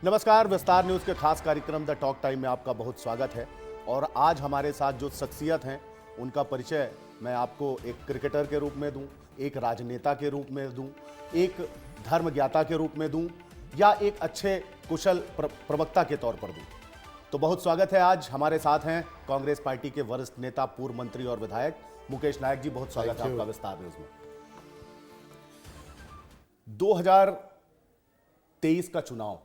नमस्कार, विस्तार न्यूज के खास कार्यक्रम द टॉक टाइम में आपका बहुत स्वागत है। और आज हमारे साथ जो शख्सियत हैं उनका परिचय मैं आपको एक क्रिकेटर के रूप में दूं, एक राजनेता के रूप में दूं, एक धर्मज्ञाता के रूप में दूं या एक अच्छे कुशल प्रवक्ता के तौर पर दूं। तो बहुत स्वागत है। आज हमारे साथ हैं कांग्रेस पार्टी के वरिष्ठ नेता, पूर्व मंत्री और विधायक मुकेश नायक जी। बहुत स्वागत है आपका विस्तार न्यूज में। 2023 का चुनाव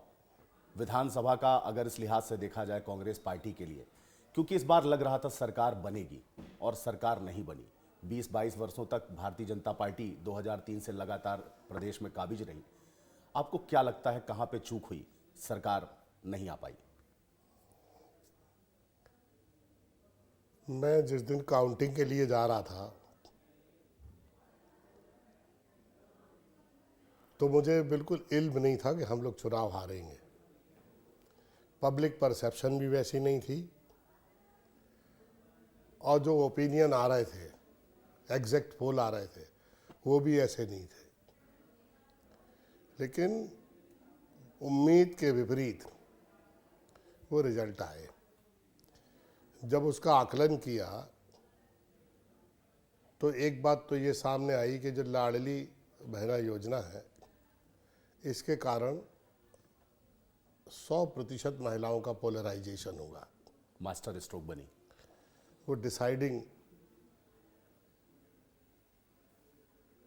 विधानसभा का अगर इस लिहाज से देखा जाए कांग्रेस पार्टी के लिए, क्योंकि इस बार लग रहा था सरकार बनेगी और सरकार नहीं बनी। 20-22 वर्षों तक भारतीय जनता पार्टी 2003 से लगातार प्रदेश में काबिज रही। आपको क्या लगता है कहां पे चूक हुई, सरकार नहीं आ पाई? मैं जिस दिन काउंटिंग के लिए जा रहा था तो मुझे बिल्कुल इल्म नहीं था कि हम लोग चुनाव हारेंगे। पब्लिक परसेप्शन भी वैसी नहीं थी और जो ओपिनियन आ रहे थे, एग्जैक्ट पोल आ रहे थे, वो भी ऐसे नहीं थे। लेकिन उम्मीद के विपरीत वो रिजल्ट आए। जब उसका आकलन किया तो एक बात तो ये सामने आई कि जो लाडली बहना योजना है, इसके कारण 100% महिलाओं का पोलराइजेशन होगा। मास्टर स्ट्रोक बनी। वो डिसाइडिंग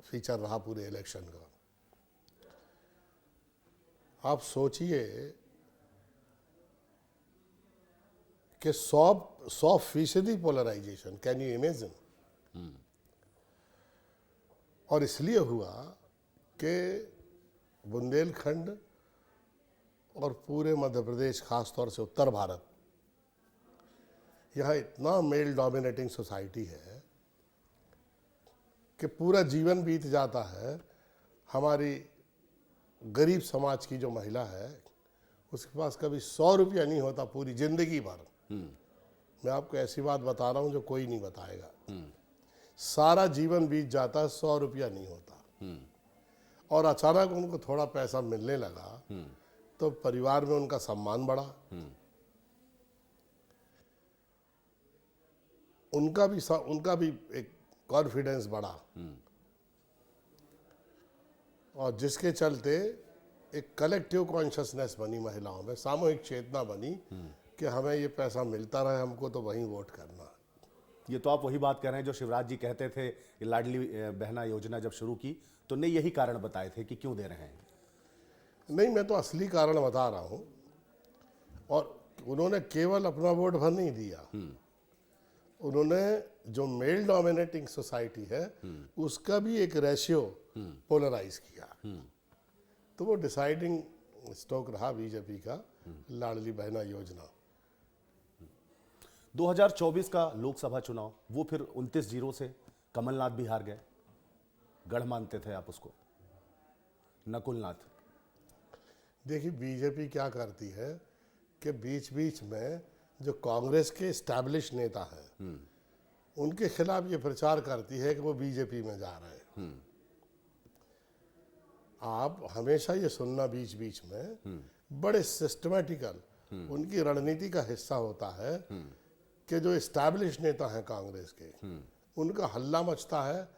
फीचर रहा पूरे इलेक्शन का। आप सोचिए कि 100% पोलराइजेशन, कैन यू इमेजिन? और इसलिए हुआ कि बुंदेलखंड और पूरे मध्य प्रदेश, खासतौर से उत्तर भारत, यह इतना मेल डोमिनेटिंग सोसाइटी है कि पूरा जीवन बीत जाता है। हमारी गरीब समाज की जो महिला है, उसके पास कभी 100 रुपया नहीं होता पूरी जिंदगी भर। मैं आपको ऐसी बात बता रहा हूं जो कोई नहीं बताएगा। सारा जीवन बीत जाता है, 100 रुपया नहीं होता। और अचानक उनको थोड़ा पैसा मिलने लगा तो परिवार में उनका सम्मान बढ़ा, उनका भी एक कॉन्फिडेंस बढ़ा, और जिसके चलते एक कलेक्टिव कॉन्शियसनेस बनी महिलाओं में, सामूहिक चेतना बनी कि हमें ये पैसा मिलता रहे, हमको तो वहीं वोट करना। ये तो आप वही बात कर रहे हैं जो शिवराज जी कहते थे। लाडली बहना योजना जब शुरू की तो ने यही कारण बताए थे कि क्यों दे रहे हैं। नहीं, मैं तो असली कारण बता रहा हूं। और उन्होंने केवल अपना वोट भर नहीं दिया, उन्होंने जो मेल डोमिनेटिंग सोसाइटी है उसका भी एक रेशियो पोलराइज किया। तो वो डिसाइडिंग स्ट्रोक रहा बीजेपी का, लाडली बहना योजना। 2024 का लोकसभा चुनाव, वो फिर 29-0 से कमलनाथ भी हार गए। गढ़ मानते थे आप उसको, नकुलनाथ। देखिए, बीजेपी क्या करती है कि बीच बीच में जो कांग्रेस के एस्टैब्लिश नेता हैं उनके खिलाफ ये प्रचार करती है कि वो बीजेपी में जा रहे हैं। आप हमेशा ये सुनना बीच बीच में, बड़े सिस्टमैटिकल उनकी रणनीति का हिस्सा होता है कि जो एस्टैब्लिश नेता हैं कांग्रेस के, उनका हल्ला मचता है,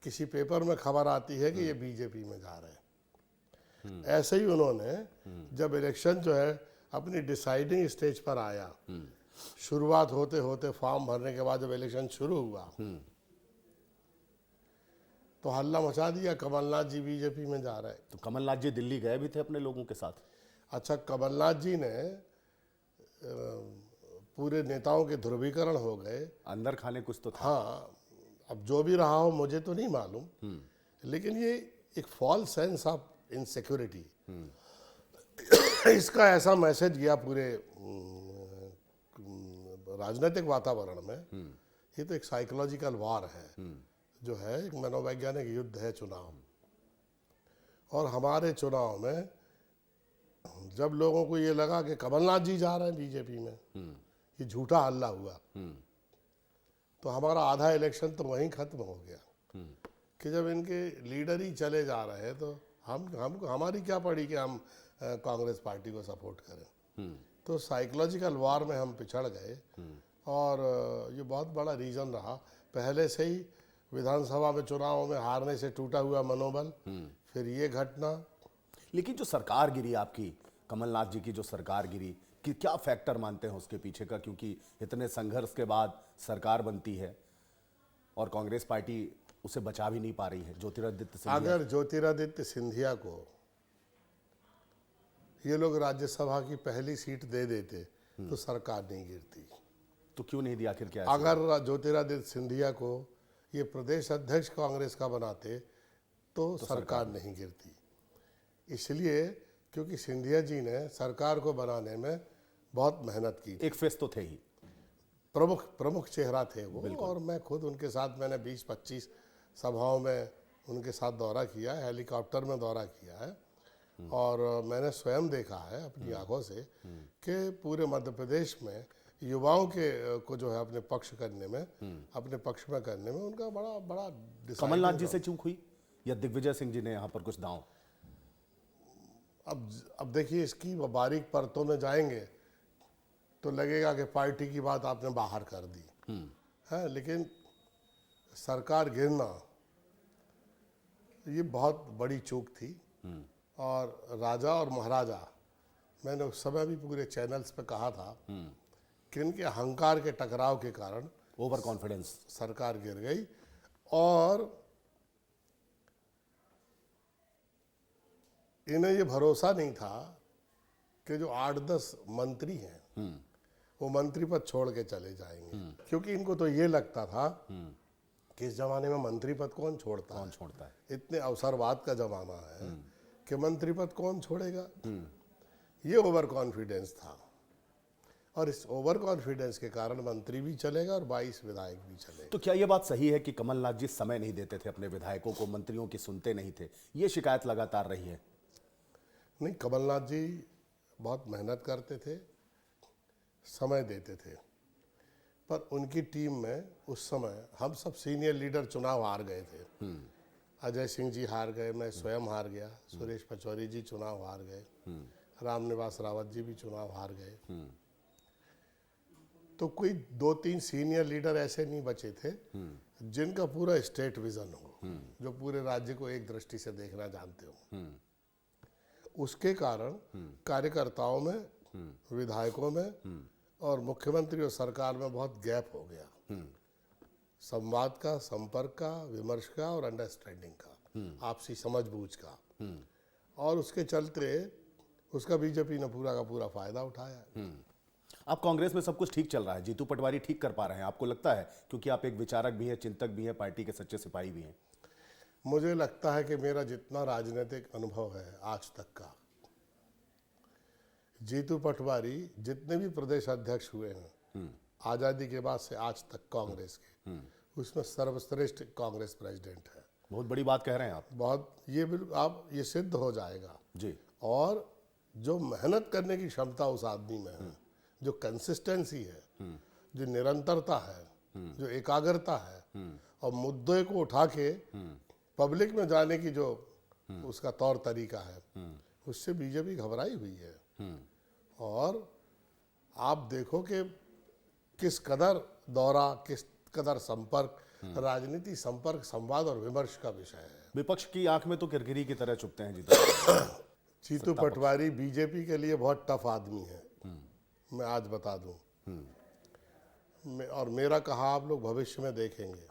किसी पेपर में खबर आती है कि ये बीजेपी में जा रहे हैं। ऐसे ही उन्होंने जब इलेक्शन जो है अपनी डिसाइडिंग स्टेज पर आया, शुरुआत होते होते फॉर्म भरने के बाद जब इलेक्शन शुरू हुआ तो हल्ला मचा दिया, कमलनाथ जी बीजेपी में जा रहे हैं। तो कमलनाथ जी दिल्ली गए भी थे अपने लोगों के साथ। अच्छा, कमलनाथ जी ने पूरे नेताओं के ध्रुवीकरण हो गए, अंदर खाने कुछ तो था। हाँ, अब जो भी रहा हो मुझे तो नहीं मालूम, लेकिन ये एक फॉल्स सेंस ऑफ इनसिक्योरिटी, इसका ऐसा मैसेज गया पूरे राजनीतिक वातावरण में। ये तो एक साइकोलॉजिकल वार है, जो है एक मनोवैज्ञानिक युद्ध है चुनाव। और हमारे चुनाव में जब लोगों को ये लगा कि कमलनाथ जी जा रहे हैं बीजेपी में, ये झूठा हल्ला हुआ, तो हमारा आधा इलेक्शन तो वहीं खत्म हो गया कि जब इनके लीडर ही चले जा रहे हैं तो हम हमारी क्या पड़ी कि हम कांग्रेस पार्टी को सपोर्ट करें। तो साइकोलॉजिकल वॉर में हम पिछड़ गए और ये बहुत बड़ा रीज़न रहा। पहले से ही विधानसभा में चुनावों में हारने से टूटा हुआ मनोबल, फिर ये घटना। लेकिन जो सरकार गिरी आपकी, कमलनाथ जी की जो सरकार गिरी, कि क्या फैक्टर मानते हैं उसके पीछे का? क्योंकि इतने संघर्ष के बाद सरकार बनती है और कांग्रेस पार्टी उसे बचा भी नहीं पा रही है। ज्योतिरादित्य सिंधिया, अगर ज्योतिरादित्य सिंधिया को ये लोग राज्यसभा की पहली सीट दे देते तो सरकार नहीं गिरती। तो क्यों नहीं दिया? आखिर क्या ऐसा? अगर ज्योतिरादित्य सिंधिया को ये प्रदेश अध्यक्ष कांग्रेस का बनाते तो सरकार नहीं गिरती। इसलिए क्योंकि सिंधिया जी ने सरकार को बनाने में बहुत मेहनत की। एक फेस तो थे ही, प्रमुख चेहरा थे वो, और मैं खुद उनके साथ मैंने 20-25 सभाओं में उनके साथ दौरा किया है, हेलीकॉप्टर में दौरा किया है, और मैंने स्वयं देखा है अपनी आंखों से कि पूरे मध्य प्रदेश में युवाओं के को जो है अपने पक्ष करने में, अपने पक्ष में करने में उनका बड़ा बड़ा कमलनाथ जी से चूक हुई या दिग्विजय सिंह जी ने यहाँ पर कुछ दांव? अब देखिए, इसकी बारीक परतों में जाएंगे तो लगेगा कि पार्टी की बात आपने बाहर कर दी है, लेकिन सरकार गिरना ये बहुत बड़ी चूक थी। और राजा और महाराजा, मैंने उस समय भी पूरे चैनल्स पे कहा था कि इनके अहंकार के टकराव के कारण ओवर कॉन्फिडेंस सरकार गिर गई। और इन्हें ये भरोसा नहीं था कि जो 8-10 मंत्री हैं वो मंत्री पद छोड़ के चले जाएंगे, क्योंकि इनको तो ये लगता था कि इस जमाने में मंत्री पद कौन छोड़ता है। इतने अवसरवाद का जमाना है कि मंत्री पद कौन छोड़ेगा। ये ओवर कॉन्फिडेंस था, और इस ओवर कॉन्फिडेंस के कारण मंत्री भी चलेगा और 22 विधायक भी चलेगा। तो क्या ये बात सही है कि कमलनाथ जी समय नहीं देते थे अपने विधायकों को, मंत्रियों की सुनते नहीं थे? ये शिकायत लगातार रही है। नहीं, कमलनाथ जी बहुत मेहनत करते थे, समय देते थे, पर उनकी टीम में उस समय हम सब सीनियर लीडर चुनाव हार गए थे। अजय सिंह जी हार गए, मैं स्वयं हार गया, सुरेश पचौरी जी चुनाव हार गए, रामनिवास रावत जी भी चुनाव हार गए। तो कोई 2-3 सीनियर लीडर ऐसे नहीं बचे थे जिनका पूरा स्टेट विजन हो, जो पूरे राज्य को एक दृष्टि से देखना जानते हो। उसके कारण कार्यकर्ताओं में, विधायकों में और मुख्यमंत्री और सरकार में बहुत गैप हो गया। संवाद का, संपर्क का, विमर्श का और अंडरस्टैंडिंग का, आपसी समझबूझ का, और उसके चलते उसका बीजेपी ने पूरा का पूरा फायदा उठाया। अब कांग्रेस में सब कुछ ठीक चल रहा है, जीतू पटवारी ठीक कर पा रहे हैं, आपको लगता है? क्योंकि आप एक विचारक भी हैं, चिंतक भी हैं, पार्टी के सच्चे सिपाही भी हैं। मुझे लगता है कि मेरा जितना राजनीतिक अनुभव है आज तक का, जीतू पटवारी जितने भी प्रदेश अध्यक्ष हुए हैं आज़ादी के बाद से आज तक कांग्रेस के, उसमें सर्वश्रेष्ठ कांग्रेस प्रेसिडेंट है। बहुत बड़ी बात कह रहे हैं आप। बहुत, ये बिल्कुल आप ये सिद्ध हो जाएगा जी। और जो मेहनत करने की क्षमता उस आदमी में है, जो कंसिस्टेंसी है, जो निरंतरता है, जो एकाग्रता है, और मुद्दे को उठा के पब्लिक में जाने की जो उसका तौर तरीका है, उससे बीजेपी घबराई हुई है। और आप देखो कि किस कदर दौरा, किस कदर संपर्क, राजनीति संपर्क, संवाद और विमर्श का विषय है। विपक्ष की आंख में तो किरकिरी की तरह चुभते हैं जीतू पटवारी बीजेपी के लिए बहुत टफ आदमी है, मैं आज बता दूं। और मेरा कहा आप लोग भविष्य में देखेंगे,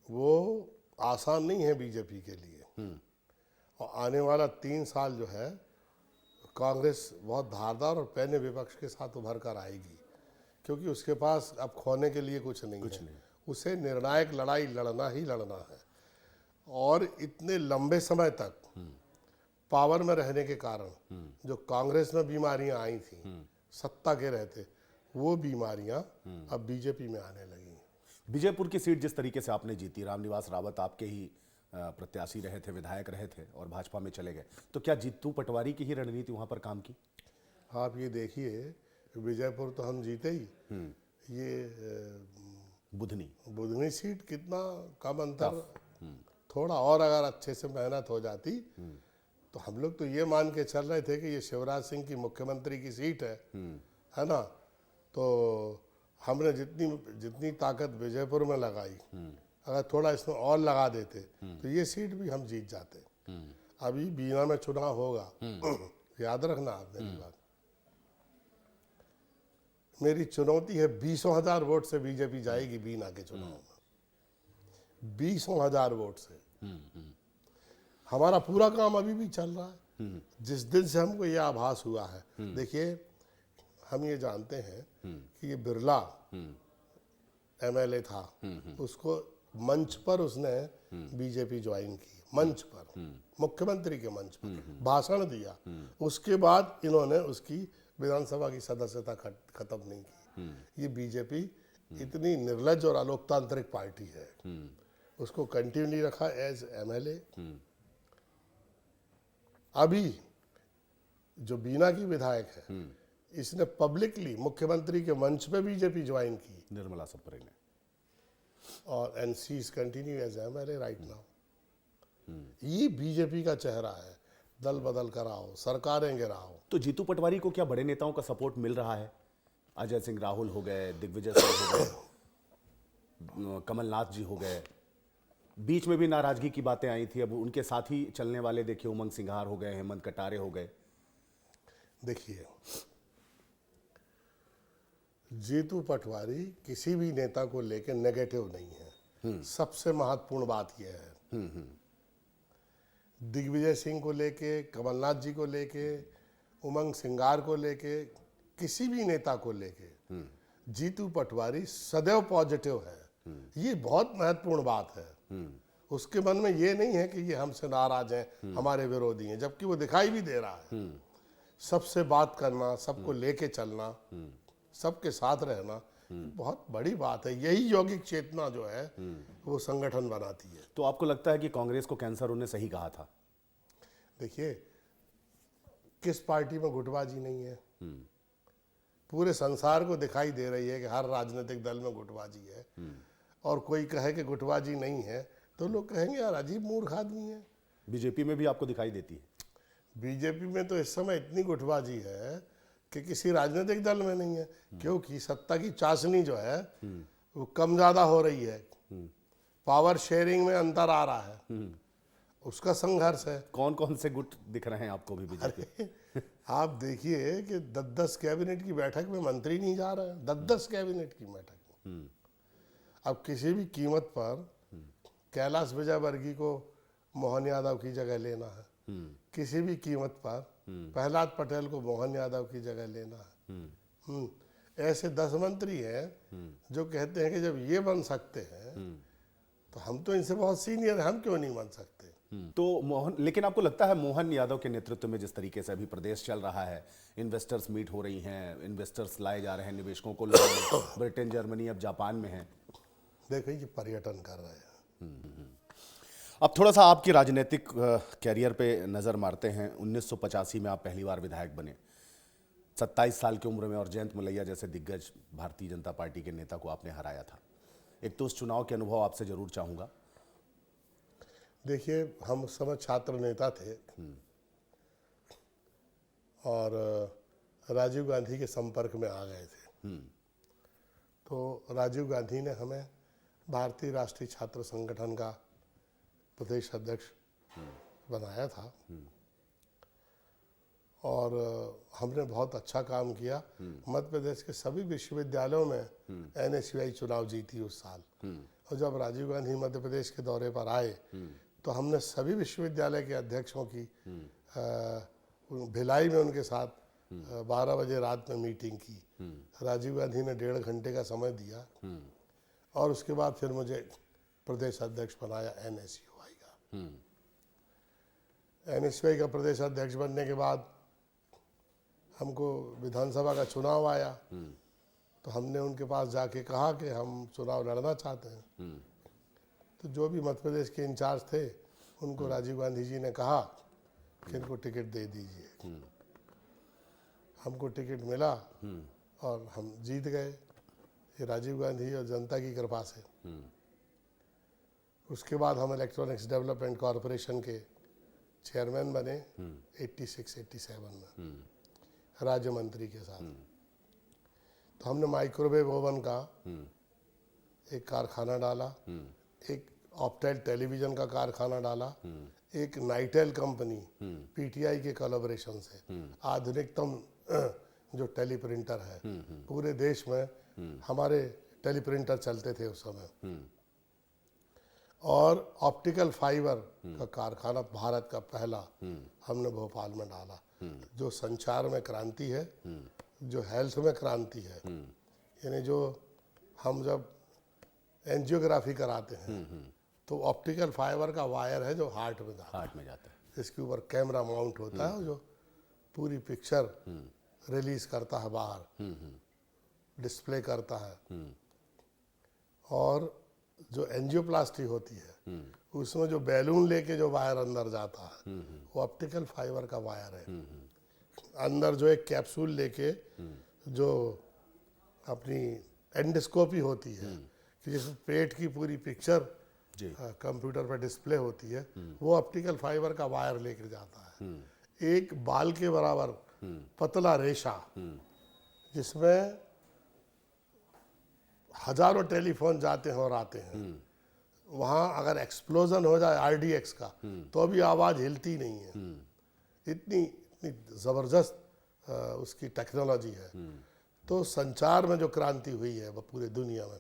वो आसान नहीं है बीजेपी के लिए। और आने वाला 3 साल जो है, कांग्रेस बहुत धारदार और पैने विपक्ष के साथ उभर कर आएगी, क्योंकि उसके पास अब खोने के लिए कुछ नहीं है। उसे निर्णायक लड़ाई लड़ना ही लड़ना है। और इतने लंबे समय तक पावर में रहने के कारण जो कांग्रेस में बीमारियां आई थी सत्ता के रहते, वो बीमारियां अब बीजेपी में आने लगी। विजयपुर की सीट जिस तरीके से आपने जीती, रामनिवास रावत आपके ही प्रत्याशी रहे थे, विधायक रहे थे और भाजपा में चले गए, तो क्या जीतू पटवारी की ही रणनीति वहां पर काम की? आप ये देखिए, विजयपुर तो हम जीते ही, ये बुधनी सीट कितना कम अंतर थोड़ा और अगर अच्छे से मेहनत हो जाती तो हम लोग तो ये मान के चल रहे थे कि ये शिवराज सिंह की मुख्यमंत्री की सीट है ना। तो हमने जितनी जितनी ताकत विजयपुर में लगाई, अगर थोड़ा इसमें और लगा देते तो ये सीट भी हम जीत जाते। अभी बीना में चुनाव होगा, याद रखना आप मेरी बात। मेरी चुनौती है 20,000 वोट से बीजेपी जाएगी बीना के चुनाव में, 20,000 वोट से। हमारा पूरा काम अभी भी चल रहा है। जिस दिन से हमको ये आभास हुआ है, देखिए हम ये जानते हैं कि ये बिरला एमएलए था, उसको मंच पर उसने बीजेपी ज्वाइन की, मंच पर, मुख्यमंत्री के मंच पर भाषण दिया। उसके बाद इन्होंने उसकी विधानसभा की सदस्यता खत्म नहीं की। ये बीजेपी इतनी निर्लज और अलोकतांत्रिक पार्टी है, उसको कंटिन्यू नहीं रखा एज एमएलए। अभी जो बीना की विधायक है, इसने पब्लिकली मुख्यमंत्री के मंच पे बीजेपी ज्वाइन की, निर्मला सप्रे ने, और and she is continue as MLA right now. ये बीजेपी का चेहरा है। दल बदल कराओ, सरकारें गिराओ। तो जीतू पटवारी को क्या बड़े नेताओं का सपोर्ट मिल रहा है? अजय सिंह राहुल हो गए, दिग्विजय सिंह हो गए, कमलनाथ जी हो गए, बीच में भी नाराजगी की बातें आई थी, अब उनके साथ ही चलने वाले देखिए उमंग सिंघार हो गए, हेमंत कटारे हो गए। देखिए, जीतू पटवारी किसी भी नेता को लेकर नेगेटिव नहीं है। सबसे महत्वपूर्ण बात यह है, दिग्विजय सिंह को लेके, कमलनाथ जी को लेके, उमंग सिंगार को लेके, किसी भी नेता को लेके जीतू पटवारी सदैव पॉजिटिव है। ये बहुत महत्वपूर्ण बात है। उसके मन में ये नहीं है कि ये हमसे नाराज हैं, हमारे विरोधी हैं, जबकि वो दिखाई भी दे रहा है। सबसे बात करना, सबको लेके चलना, सबके साथ रहना बहुत बड़ी बात है। यही यौगिक चेतना जो है वो संगठन बनाती है। तो आपको लगता है कि कांग्रेस को कैंसर उन्हें सही कहा था? देखिए, किस पार्टी में गुटबाजी नहीं है? पूरे संसार को दिखाई दे रही है कि हर राजनीतिक दल में गुटबाजी है। और कोई कहे कि गुटबाजी नहीं है तो लोग कहेंगे यार अजीब मूर्ख आदमी है। बीजेपी में भी आपको दिखाई देती है? बीजेपी में तो इस समय इतनी गुटबाजी है कि किसी राजनीतिक दल में नहीं है, क्योंकि सत्ता की चाशनी जो है वो कम ज्यादा हो रही है, पावर शेयरिंग में अंतर आ रहा है, उसका संघर्ष है। कौन कौन से गुट दिख रहे हैं आपको भी बीजेपी? आप देखिए कि 10-10 कैबिनेट की बैठक में मंत्री नहीं जा रहे हैं, 10-10 कैबिनेट की बैठक में। अब किसी भी कीमत पर कैलाश विजयवर्गीय को मोहन यादव की जगह लेना है, किसी भी कीमत पर प्रहलाद पटेल को मोहन यादव की जगह लेना है। ऐसे 10 मंत्री हैं जो कहते हैं कि जब ये बन सकते हैं तो हम तो इनसे बहुत सीनियर हैं, हम क्यों नहीं बन सकते? तो लेकिन आपको लगता है मोहन यादव के नेतृत्व में जिस तरीके से अभी प्रदेश चल रहा है, इन्वेस्टर्स मीट हो रही हैं, इन्वेस्टर्स लाए जा रहे हैं, निवेशकों को लोग ब्रिटेन, जर्मनी, अब जापान में हैं, देखो ये पर्यटन कर रहे हैं। अब थोड़ा सा आपकी राजनीतिक कैरियर पे नज़र मारते हैं। 1985 में आप पहली बार विधायक बने, 27 साल की उम्र में, और जयंत मलैया जैसे दिग्गज भारतीय जनता पार्टी के नेता को आपने हराया था। एक तो उस चुनाव के अनुभव आपसे जरूर चाहूँगा। देखिए, हम उस समय छात्र नेता थे और राजीव गांधी के संपर्क में आ गए थे। तो राजीव गांधी ने हमें भारतीय राष्ट्रीय छात्र संगठन का प्रदेश अध्यक्ष बनाया था और हमने बहुत अच्छा काम किया। मध्य प्रदेश के सभी विश्वविद्यालयों में NSUI चुनाव जीती उस साल। और जब राजीव गांधी मध्य प्रदेश के दौरे पर आए तो हमने सभी विश्वविद्यालय के अध्यक्षों की भिलाई में उनके साथ 12 बजे रात में मीटिंग की। राजीव गांधी ने 1.5 घंटे का समय दिया और उसके बाद फिर मुझे प्रदेश अध्यक्ष बनाया NSUI का। NSUI का प्रदेश अध्यक्ष बनने के बाद हमको विधानसभा का चुनाव आया तो हमने उनके पास जाके कहा कि हम चुनाव लड़ना चाहते हैं। तो जो भी मध्य प्रदेश के इंचार्ज थे उनको राजीव गांधी जी ने कहा कि इनको टिकट दे दीजिए। हमको टिकट मिला और हम जीत गए, ये राजीव गांधी और जनता की कृपा से। उसके बाद हम इलेक्ट्रॉनिक्स डेवलपमेंट कॉरपोरेशन के चेयरमैन बने 86-87 में राज्य मंत्री के साथ। तो हमने माइक्रोवेव ओवन का एक कारखाना डाला, एक ऑप्टेल टेलीविजन का कारखाना डाला, एक नाइटेल कंपनी पीटीआई के कोलैबोरेशन से आधुनिकतम जो टेलीप्रिंटर है, पूरे देश में हमारे टेलीप्रिंटर चलते थे उस समय, और ऑप्टिकल फाइबर का कारखाना भारत का पहला हमने भोपाल में डाला। जो संचार में क्रांति है, जो हेल्थ में क्रांति है, यानी जो हम जब एंजियोग्राफी कराते हैं तो ऑप्टिकल फाइबर का वायर है जो हार्ट में जाता है, इसके ऊपर कैमरा माउंट होता है जो पूरी पिक्चर रिलीज करता है बाहर, डिस्प्ले करता है। और जो एंजियोप्लास्टी होती है उसमें जो बैलून लेके जो वायर अंदर जाता है वो ऑप्टिकल फाइबर का वायर है। अंदर जो एक कैप्सूल लेके जो अपनी एंडोस्कोपी होती है कि जिसमें पेट की पूरी पिक्चर कंप्यूटर पर डिस्प्ले होती है, वो ऑप्टिकल फाइबर का वायर लेकर जाता है। एक बाल के बराबर पतला रेशा जिसमें हजारों टेलीफोन जाते हैं और आते हैं, वहाँ अगर एक्सप्लोजन हो जाए आरडीएक्स का तो भी आवाज़ हिलती नहीं है। इतनी ज़बरदस्त उसकी टेक्नोलॉजी है। तो संचार में जो क्रांति हुई है वो पूरे दुनिया में,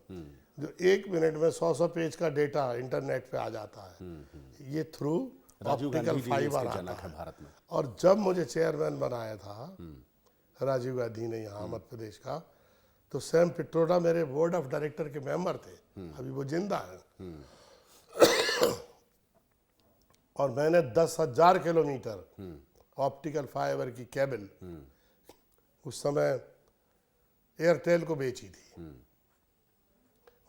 जो 1 मिनट में 100 पेज का डेटा इंटरनेट पे आ जाता है, ये थ्रू ऑप्टिकल फाइबर आता है भारत में। और जब मुझे चेयरमैन बनाया था राजीव गांधी ने यहाँ मध्य प्रदेश का, तो सैम पिट्रोडा मेरे बोर्ड ऑफ डायरेक्टर के मेंबर थे, अभी वो जिंदा है। और मैंने 10,000 किलोमीटर ऑप्टिकल फाइबर की केबल उस समय एयरटेल को बेची थी,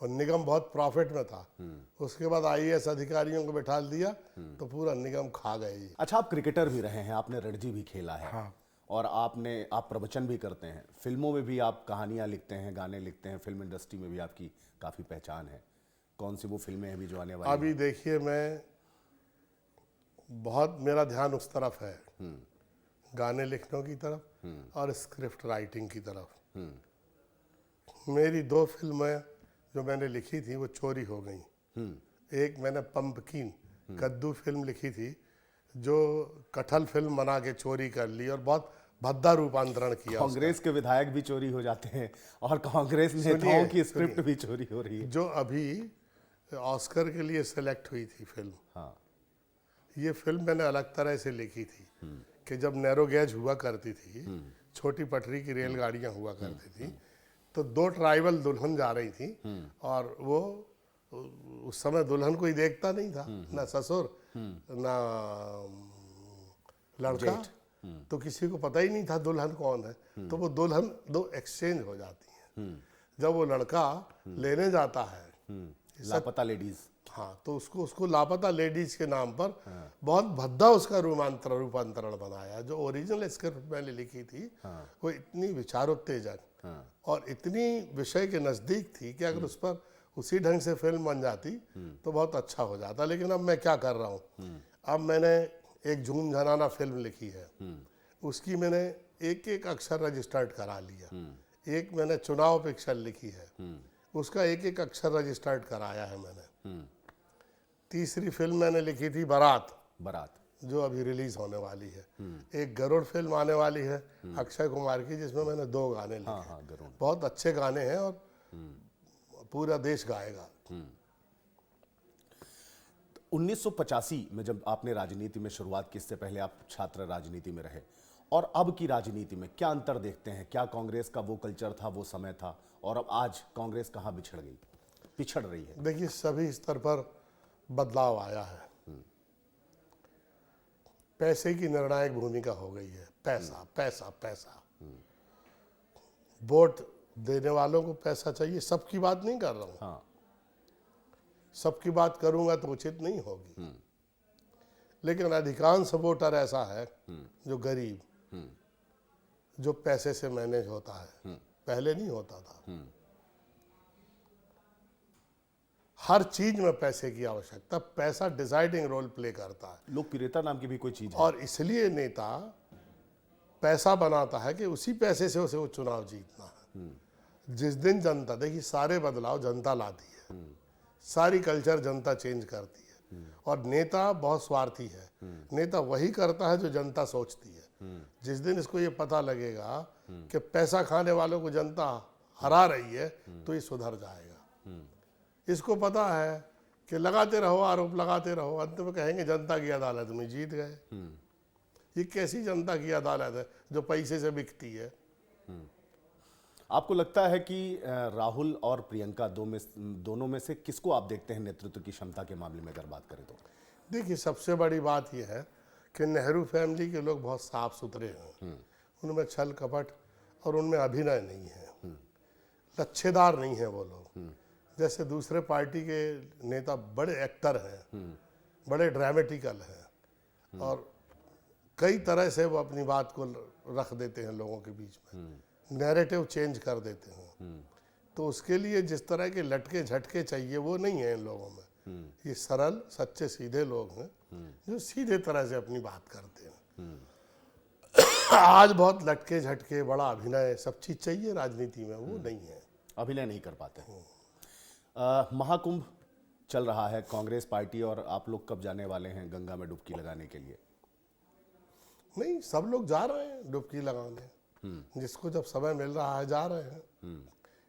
और निगम बहुत प्रॉफिट में था। उसके बाद आईएएस अधिकारियों को बैठा दिया तो पूरा निगम खा गए। अच्छा, आप क्रिकेटर भी रहे हैं, आपने रणजी भी खेला है। हाँ। और आप प्रवचन भी करते हैं, फिल्मों में भी आप कहानियां लिखते हैं, गाने लिखते हैं, फिल्म इंडस्ट्री में भी आपकी काफ़ी पहचान है। कौन सी वो फिल्में हैं अभी जो आने वाली? अभी देखिए, मैं बहुत मेरा ध्यान उस तरफ है, गाने लिखने की तरफ और स्क्रिप्ट राइटिंग की तरफ। मेरी 2 फिल्में जो मैंने लिखी थी वो चोरी हो गई। एक मैंने पंपकिन कद्दू फिल्म लिखी थी जो कटहल फिल्म बना के चोरी कर ली और बहुत भद्दा रूपांतरण किया। कांग्रेस के विधायक भी चोरी हो जाते हैं और कांग्रेस नेताओं की स्क्रिप्ट भी चोरी हो रही है। जो अभी ऑस्कर के लिए सेलेक्ट हुई थी फिल्म, हाँ, ये फिल्म मैंने अलग तरह से लिखी थी कि जब नैरो गेज हुआ करती थी, छोटी पटरी की रेलगाड़ियां हुआ करती थी, तो 2 ट्राइबल दुल्हन जा रही थी और वो उस समय दुल्हन कोई देखता नहीं था, ना ससुर ना लड़का, तो किसी को पता ही नहीं था दुल्हन कौन है। तो वो दुल्हन 2 एक्सचेंज हो जाती हैं। जब वो लड़का लेने जाता है लापता लेडीज, हाँ, तो उसको लापता लेडीज के नाम पर बहुत भद्दा उसका रूपांतरण बनाया। जो ओरिजिनल स्क्रिप्ट मैंने लिखी थी वो इतनी विचारोत्तेजक और इतनी विषय के नज़दीक थी कि अगर उस पर उसी ढंग से फिल्म बन जाती तो बहुत अच्छा हो जाता। लेकिन अब मैं क्या कर रहा हूँ, अब मैंने एक झूम झनाना फिल्म लिखी है, उसकी मैंने एक अक्षर रजिस्टर्ड करा लिया। एक मैंने चुनाव पिक्चर लिखी है, उसका एक अक्षर रजिस्टर्ड कराया है मैंने। तीसरी फिल्म मैंने लिखी थी बारात, जो अभी रिलीज होने वाली है। एक गरुड़ फिल्म आने वाली है अक्षय कुमार की, जिसमें मैंने 2 गाने लिखे। बहुत अच्छे गाने हैं और पूरा देश गाएगा। 1985 में जब आपने राजनीति में शुरुआत की, इससे पहले आप छात्र राजनीति में रहे, और अब की राजनीति में क्या अंतर देखते हैं? क्या कांग्रेस का वो कल्चर था, वो समय था, और अब आज कांग्रेस कहाँ पिछड़ रही है? देखिए, सभी स्तर पर बदलाव आया है। पैसे की निर्णायक भूमिका हो गई है। पैसा पैसा पैसा, वोट देने वालों को पैसा चाहिए। सबकी बात नहीं कर रहा हूँ, हाँ, सबकी बात करूंगा तो उचित नहीं होगी, लेकिन अधिकांश वोटर ऐसा है जो गरीब, जो पैसे से मैनेज होता है, पहले नहीं होता था। हर चीज में पैसे की आवश्यकता, पैसा डिसाइडिंग रोल प्ले करता है। लोकप्रियता नाम की भी कोई चीज है। और इसलिए नेता पैसा बनाता है कि उसी पैसे से उसे वो चुनाव जीतना है। जिस दिन जनता, देखिए सारे बदलाव जनता लाती है, सारी कल्चर जनता चेंज करती है, और नेता बहुत स्वार्थी है। नेता वही करता है जो जनता सोचती है। जिस दिन इसको ये पता लगेगा कि पैसा खाने वालों को जनता हरा रही है, तो ये सुधर जाएगा। इसको पता है कि लगाते रहो, आरोप लगाते रहो, अंत में कहेंगे जनता की अदालत में जीत गए। ये कैसी जनता की अदालत है जो पैसे से बिकती है? आपको लगता है कि राहुल और प्रियंका दोनों में से किसको आप देखते हैं नेतृत्व की क्षमता के मामले में अगर बात करें तो? देखिए, सबसे बड़ी बात यह है कि नेहरू फैमिली के लोग बहुत साफ सुथरे हैं। उनमें छल कपट और उनमें अभिनय नहीं है, लच्छेदार नहीं है वो लोग। जैसे दूसरे पार्टी के नेता बड़े एक्टर हैं, बड़े ड्रामेटिकल हैं, और कई तरह से वो अपनी बात को रख देते हैं लोगों के बीच में, नैरेटिव चेंज कर देते हैं। तो उसके लिए जिस तरह के लटके झटके चाहिए वो नहीं है इन लोगों में। ये सरल सच्चे सीधे लोग हैं जो सीधे तरह से अपनी बात करते हैं। आज बहुत लटके झटके, बड़ा अभिनय, सब चीज चाहिए राजनीति में, वो नहीं है। अभिनय नहीं कर पाते। महाकुंभ चल रहा है, कांग्रेस पार्टी और आप लोग कब जाने वाले हैं गंगा में डुबकी लगाने के लिए? नहीं, सब लोग जा रहे हैं डुबकी लगाने, जिसको जब समय मिल रहा है जा रहे हैं।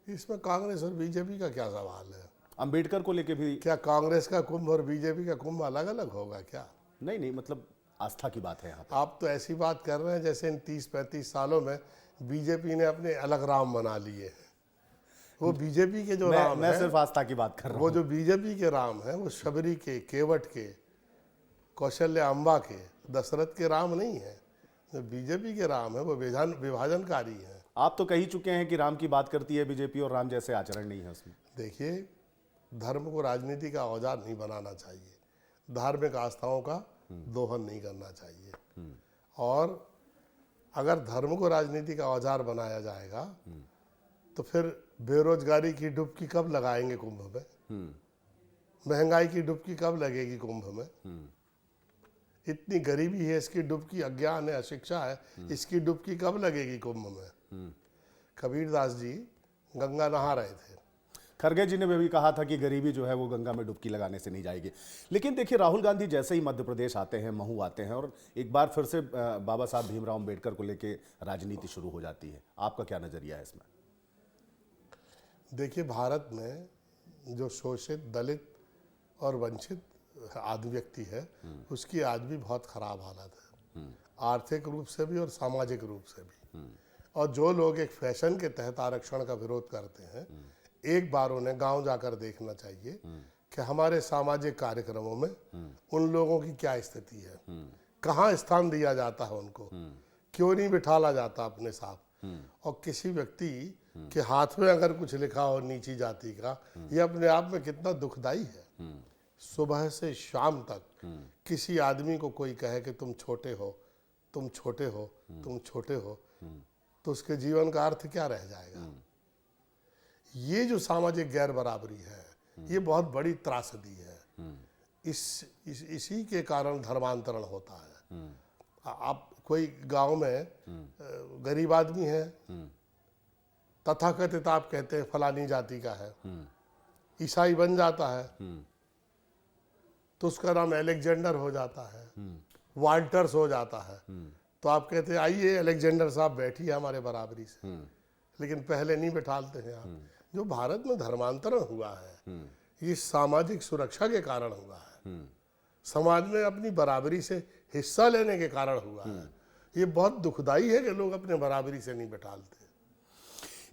इसमें कांग्रेस और बीजेपी का क्या सवाल है? अंबेडकर को लेके भी क्या कांग्रेस का कुंभ और बीजेपी का कुंभ अलग अलग होगा क्या? नहीं, मतलब आस्था की बात है यहाँ पे। आप तो ऐसी बात कर रहे हैं जैसे इन 30-35 सालों में बीजेपी ने अपने अलग राम बना लिए हैं। वो बीजेपी के जो राम मैं है, सिर्फ आस्था की बात कर रहा हूँ। वो जो बीजेपी के राम है वो शबरी के, केवट के, कौशल्या अंबा के, दशरथ के राम नहीं है। जो बीजेपी के राम है वो विभाजनकारी है। आप तो कह ही चुके हैं कि राम की बात करती है बीजेपी और राम जैसे आचरण नहीं है उसमें। देखिए, धर्म को राजनीति का औजार नहीं बनाना चाहिए, धार्मिक आस्थाओं का दोहन नहीं करना चाहिए। और अगर धर्म को राजनीति का औजार बनाया जाएगा तो फिर बेरोजगारी की डुबकी कब लगाएंगे कुंभ में? महंगाई की डुबकी कब लगेगी कुंभ में? इतनी गरीबी है, इसकी डुबकी, अज्ञान है, अशिक्षा है, इसकी डुबकी कब लगेगी कुंभ में? कबीरदास जी गंगा नहा रहे थे। खरगे जी ने भी कहा था कि गरीबी जो है वो गंगा में डुबकी लगाने से नहीं जाएगी। लेकिन देखिए, राहुल गांधी जैसे ही मध्य प्रदेश आते हैं, महू आते हैं, और एक बार फिर से बाबा साहब भीमराव अम्बेडकर को लेके राजनीति शुरू हो जाती है। आपका क्या नजरिया है इसमें? देखिए, भारत में जो शोषित, दलित और वंचित आदि व्यक्ति है, उसकी आज भी बहुत खराब हालत है, आर्थिक रूप से भी और सामाजिक रूप से भी। और जो लोग एक फैशन के तहत आरक्षण का विरोध करते हैं, एक बार उन्हें गांव जाकर देखना चाहिए कि हमारे सामाजिक कार्यक्रमों में उन लोगों की क्या स्थिति है, कहाँ स्थान दिया जाता है उनको, क्यों नहीं बिठाला जाता अपने साथ। और किसी व्यक्ति के हाथ में अगर कुछ लिखा हो नीची जाति का, ये अपने आप में कितना दुखदाई है। सुबह से शाम तक किसी आदमी को कोई कहे कि तुम छोटे हो, तुम छोटे हो, तुम छोटे हो, तो उसके जीवन का अर्थ क्या रह जाएगा? ये जो सामाजिक गैर बराबरी है, ये बहुत बड़ी त्रासदी है। इसी के कारण धर्मांतरण होता है। आप कोई गांव में गरीब आदमी है, तथाकथित आप कहते हैं फलानी जाति का है, ईसाई बन जाता है तो उसका नाम अलेक्जेंडर हो जाता है, वाल्टर्स हो जाता है, तो आप कहते हैं आइए अलेक्जेंडर साहब बैठिए हमारे बराबरी से, लेकिन पहले नहीं बैठाते हैं आप। जो भारत में धर्मांतरण हुआ है, ये सामाजिक सुरक्षा के कारण हुआ है, समाज में अपनी बराबरी से हिस्सा लेने के कारण हुआ है। ये बहुत दुखदाई है कि लोग अपने बराबरी से नहीं बैठाते।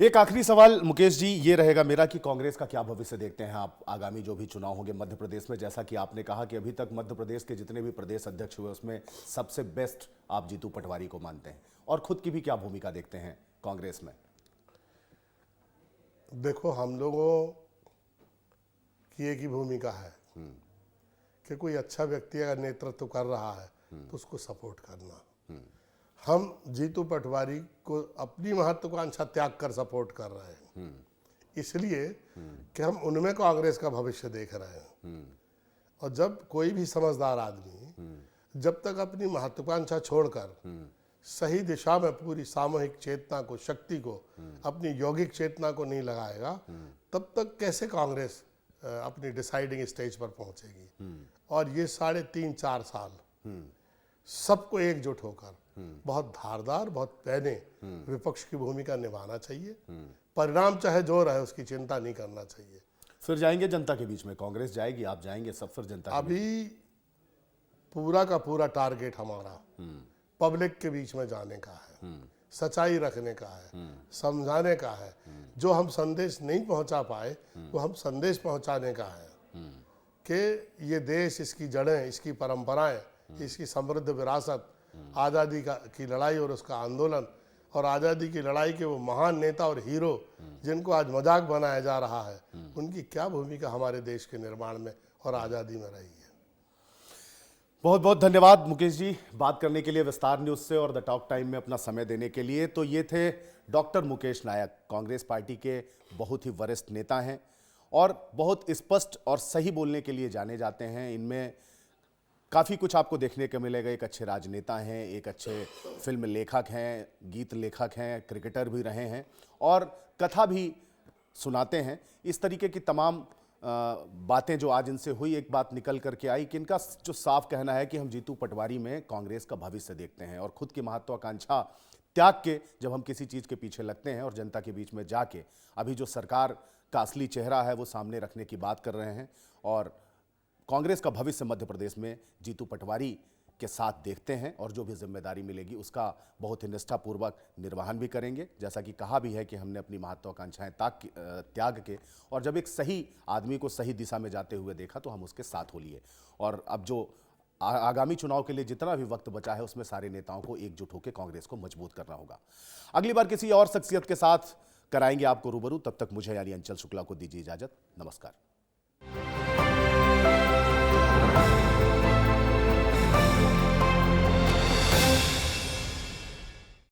एक आखिरी सवाल मुकेश जी ये रहेगा मेरा कि कांग्रेस का क्या भविष्य देखते हैं आप आगामी जो भी चुनाव होंगे मध्य प्रदेश में? जैसा कि आपने कहा कि अभी तक मध्य प्रदेश के जितने भी प्रदेश अध्यक्ष हुए उसमें सबसे बेस्ट आप जीतू पटवारी को मानते हैं, और खुद की भी क्या भूमिका देखते हैं कांग्रेस में? देखो, हम लोगों की एक ही भूमिका है कि कोई अच्छा व्यक्ति अगर नेतृत्व कर रहा है तो उसको सपोर्ट करना। हम जीतू पटवारी को अपनी महत्वाकांक्षा त्याग कर सपोर्ट कर रहे हैं। इसलिए कि हम उनमें कांग्रेस का भविष्य देख रहे हैं। और जब कोई भी समझदार आदमी जब तक अपनी महत्वाकांक्षा छोड़कर सही दिशा में पूरी सामूहिक चेतना को, शक्ति को, अपनी यौगिक चेतना को नहीं लगाएगा, तब तक कैसे कांग्रेस अपनी डिसाइडिंग स्टेज पर पहुंचेगी। और ये 3.5-4 साल सबको एकजुट होकर बहुत धारदार, बहुत पैने विपक्ष की भूमिका निभाना चाहिए। परिणाम चाहे जो रहे उसकी चिंता नहीं करना चाहिए। फिर जाएंगे जनता के बीच में, कांग्रेस जाएगी, आप जाएंगे, सब फिर जनता के बीच। अभी पूरा का पूरा टारगेट हमारा पब्लिक के बीच में जाने का है, सच्चाई रखने का है, समझाने का है। जो हम संदेश नहीं पहुंचा पाए वो हम संदेश पहुंचाने का है कि ये देश, इसकी जड़ें, इसकी परंपराएं, इसकी समृद्ध विरासत, आज़ादी की लड़ाई और उसका आंदोलन, और आज़ादी की लड़ाई के वो महान नेता और हीरो जिनको आज मजाक बनाया जा रहा है, उनकी क्या भूमिका हमारे देश के निर्माण में और आज़ादी में रही है। बहुत बहुत धन्यवाद मुकेश जी, बात करने के लिए विस्तार न्यूज़ से और द टॉक टाइम में अपना समय देने के लिए। तो ये थे डॉक्टर मुकेश नायक, कांग्रेस पार्टी के बहुत ही वरिष्ठ नेता हैं और बहुत स्पष्ट और सही बोलने के लिए जाने जाते हैं। इनमें काफ़ी कुछ आपको देखने को मिलेगा। एक अच्छे राजनेता हैं, एक अच्छे फिल्म लेखक हैं, गीत लेखक हैं, क्रिकेटर भी रहे हैं और कथा भी सुनाते हैं। इस तरीके की तमाम बातें जो आज इनसे हुई, एक बात निकल करके आई कि इनका जो साफ कहना है कि हम जीतू पटवारी में कांग्रेस का भविष्य देखते हैं और खुद की महत्वाकांक्षा त्याग के जब हम किसी चीज़ के पीछे लगते हैं और जनता के बीच में जाके अभी जो सरकार का असली चेहरा है वो सामने रखने की बात कर रहे हैं और कांग्रेस का भविष्य मध्य प्रदेश में जीतू पटवारी के साथ देखते हैं और जो भी जिम्मेदारी मिलेगी उसका बहुत ही निष्ठापूर्वक निर्वहन भी करेंगे। जैसा कि कहा भी है कि हमने अपनी महत्वाकांक्षाएं त्याग के और जब एक सही आदमी को सही दिशा में जाते हुए देखा तो हम उसके साथ हो लिए। और अब जो आगामी चुनाव के लिए जितना भी वक्त बचा है उसमें सारे नेताओं को एकजुट होकर कांग्रेस को मजबूत करना होगा। अगली बार किसी और शख्सियत के साथ कराएंगे आपको रूबरू। तब तक मुझे यानी अंचल शुक्ला को दीजिए इजाजत। नमस्कार।